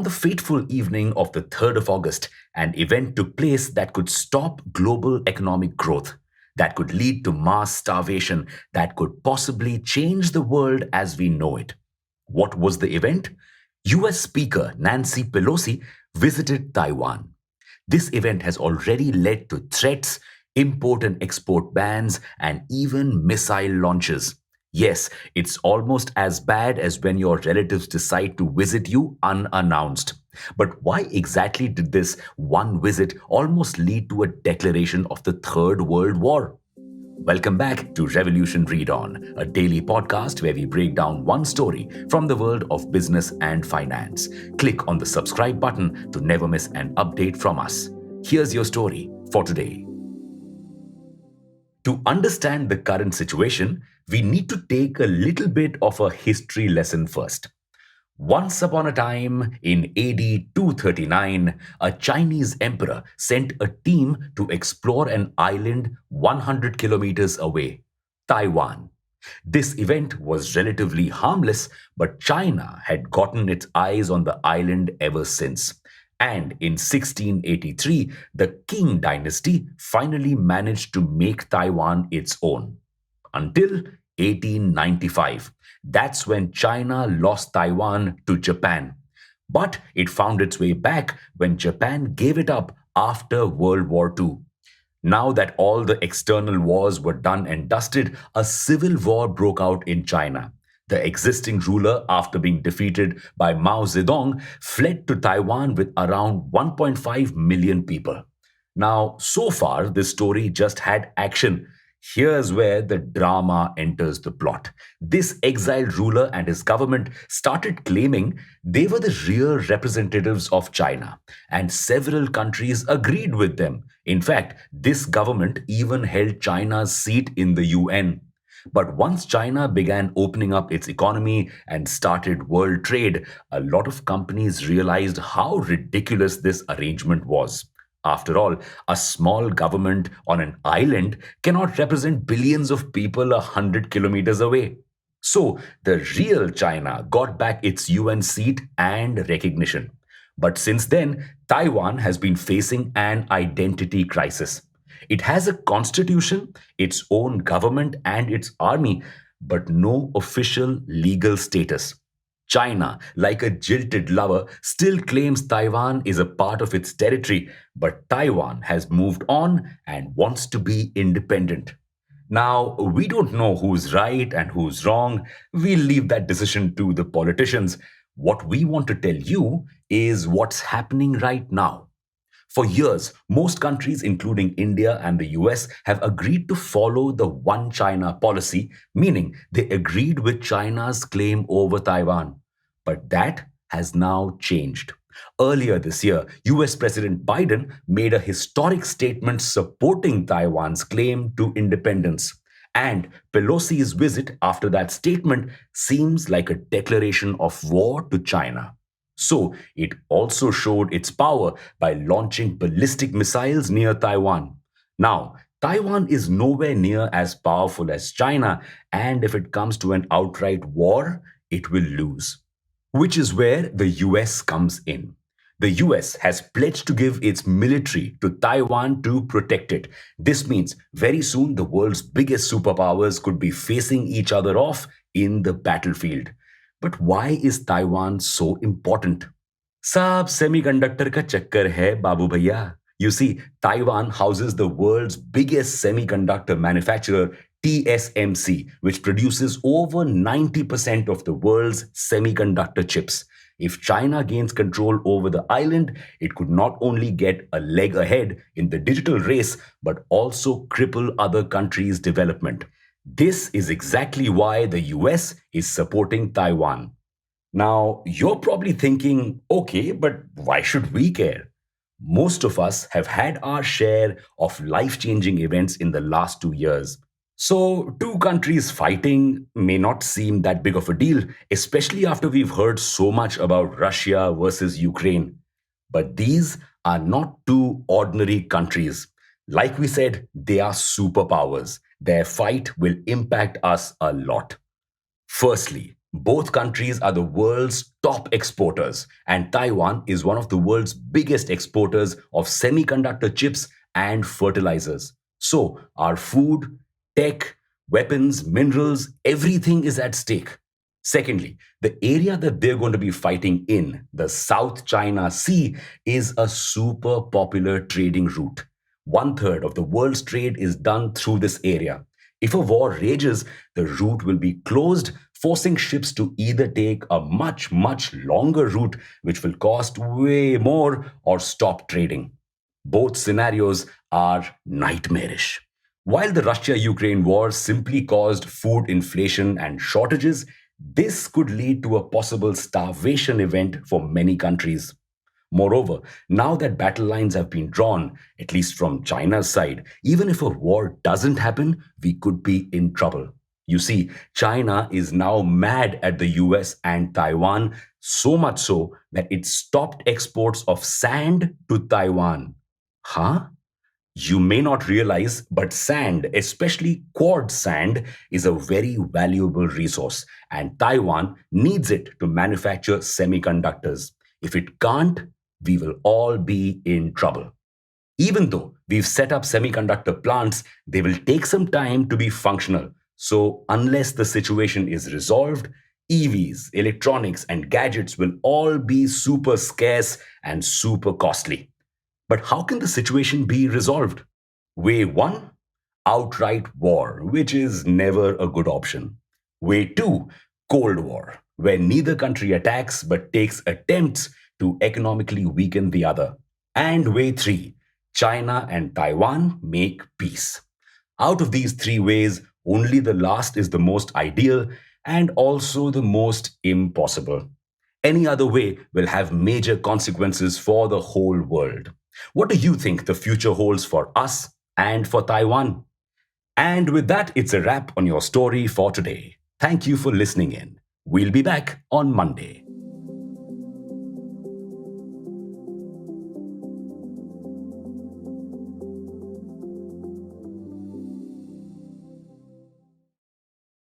the fateful evening of the 3rd of August, an event took place that could stop global economic growth, that could lead to mass starvation, that could possibly change the world as we know it. What was the event? US Speaker Nancy Pelosi visited Taiwan. This event has already led to threats, import and export bans, and even missile launches. Yes, it's almost as bad as when your relatives decide to visit you unannounced. But why exactly did this one visit almost lead to a declaration of the Third World War? Welcome back to Revolution Read On, a daily podcast where we break down one story from the world of business and finance. Click on the subscribe button to never miss an update from us. Here's your story for today. To understand the current situation, we need to take a little bit of a history lesson first. Once upon a time, in AD 239, a Chinese emperor sent a team to explore an island 100 kilometers away, Taiwan. This event was relatively harmless, but China had gotten its eyes on the island ever since. And in 1683, the Qing dynasty finally managed to make Taiwan its own. Until 1895. That's when China lost Taiwan to Japan. But it found its way back when Japan gave it up after World War II. Now that all the external wars were done and dusted, a civil war broke out in China. The existing ruler, after being defeated by Mao Zedong, fled to Taiwan with around 1.5 million people. Now, so far, this story just had action. Here's where the drama enters the plot. This exiled ruler and his government started claiming they were the real representatives of China, and several countries agreed with them. In fact, this government even held China's seat in the UN. But once China began opening up its economy and started world trade, a lot of companies realized how ridiculous this arrangement was. After all, a small government on an island cannot represent billions of people 100 kilometers away. So, the real China got back its UN seat and recognition. But since then, Taiwan has been facing an identity crisis. It has a constitution, its own government, and its army, but no official legal status. China, like a jilted lover, still claims Taiwan is a part of its territory, but Taiwan has moved on and wants to be independent. Now, we don't know who's right and who's wrong. We'll leave that decision to the politicians. What we want to tell you is what's happening right now. For years, most countries, including India and the US, have agreed to follow the One China policy, meaning they agreed with China's claim over Taiwan. But that has now changed. Earlier this year, US President Biden made a historic statement supporting Taiwan's claim to independence. And Pelosi's visit after that statement seems like a declaration of war to China. So, it also showed its power by launching ballistic missiles near Taiwan. Now, Taiwan is nowhere near as powerful as China, and if it comes to an outright war, it will lose. Which is where the US comes in. The US has pledged to give its military to Taiwan to protect it. This means very soon the world's biggest superpowers could be facing each other off in the battlefield. But why is Taiwan so important? सब semiconductor का चक्कर है बाबू भैया. You see, Taiwan houses the world's biggest semiconductor manufacturer, TSMC, which produces over 90% of the world's semiconductor chips. If China gains control over the island, it could not only get a leg ahead in the digital race, but also cripple other countries' development. This is exactly why the US is supporting Taiwan. Now, you're probably thinking, okay, but why should we care? Most of us have had our share of life changing events in the last 2 years. So, two countries fighting may not seem that big of a deal, especially after we've heard so much about Russia versus Ukraine. But these are not two ordinary countries. Like we said, they are superpowers. Their fight will impact us a lot. Firstly, Both countries are the world's top exporters, and Taiwan is one of the world's biggest exporters of semiconductor chips and fertilizers. So, our food, tech, weapons, minerals, everything is at stake. Secondly, the area that they're going to be fighting in, the South China Sea, is a super popular trading route. One third of the world's trade is done through this area. If a war rages, the route will be closed, forcing ships to either take a much, much longer route, which will cost way more, or stop trading. Both scenarios are nightmarish. While the Russia Ukraine war simply caused food inflation and shortages, this could lead to a possible starvation event for many countries. Moreover, now that battle lines have been drawn, at least from China's side, even if a war doesn't happen, we could be in trouble. You see, China is now mad at the US and Taiwan, so much so that it stopped exports of sand to Taiwan. Huh? You may not realize, but sand, especially quartz sand, is a very valuable resource, and Taiwan needs it to manufacture semiconductors. If it can't, we will all be in trouble. Even though we've set up semiconductor plants, they will take some time to be functional. So, unless the situation is resolved, EVs, electronics, and gadgets will all be super scarce and super costly. But how can the situation be resolved? Way 1, outright war, which is never a good option. Way 2, Cold War, where neither country attacks but takes attempts to economically weaken the other. And way 3, China and Taiwan make peace. Out of these three ways, only the last is the most ideal and also the most impossible. Any other way will have major consequences for the whole world. What do you think the future holds for us and for Taiwan? And with that, it's a wrap on your story for today. Thank you for listening in. We'll be back on Monday.